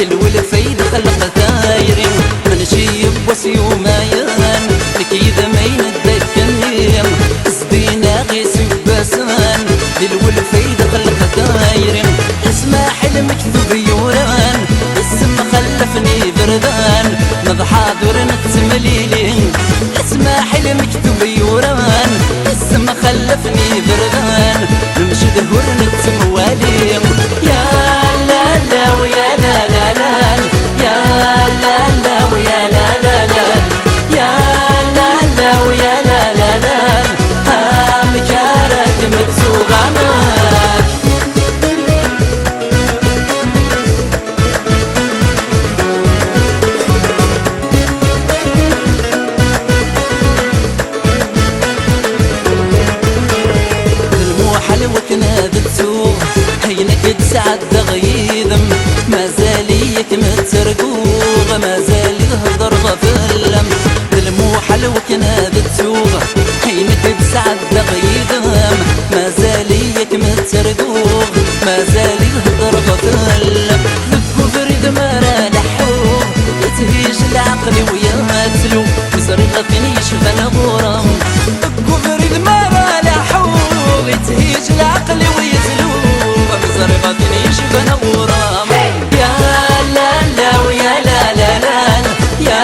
الفايدة خلق ثاير من شيب وسيومايان لك إذا ما يندكني قصدينا غيس باسان الفايدة خلق ثاير اسمع حلم مكتوب يوران اسم خلفني بردان مضحاضر نتمليلين اسمع حلم مكتوب يوران اسم خلفني بردان نمشي دهور نتموالي يا لا لا ويا لا لا لا يا لا لا ويا لا لا لا يا لا لا ويا لا لا لا مكارك متسوغانا هينك تسعد غيدم ما زاليك مترقوغ ما زالي هضر غفلم الموحل وكناد تسوغ هينك تسعد غيدم ما زاليك مترقوغ ما زالي هضر غفلم ذكو فريد ما رالحوغ يتهيج العقل ويا تلو بصريغة فينيش غنى غورم ذكو فريد ما رالحوغ يتهيج العقل ويا تلو بصريغة يشبه نورام يا لا لا ويا لا لا لا يا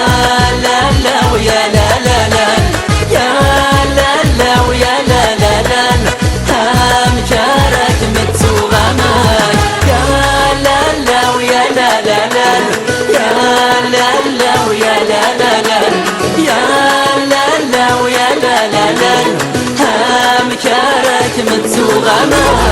لا لا ويا لا لا لا يا لا لا ويا لا لا لا مكارك متسوغامك يا لا لا ويا لا لا لا يا لا لا ويا لا لا لا يا لا لا ويا لا لا لا مكارك متسوغامك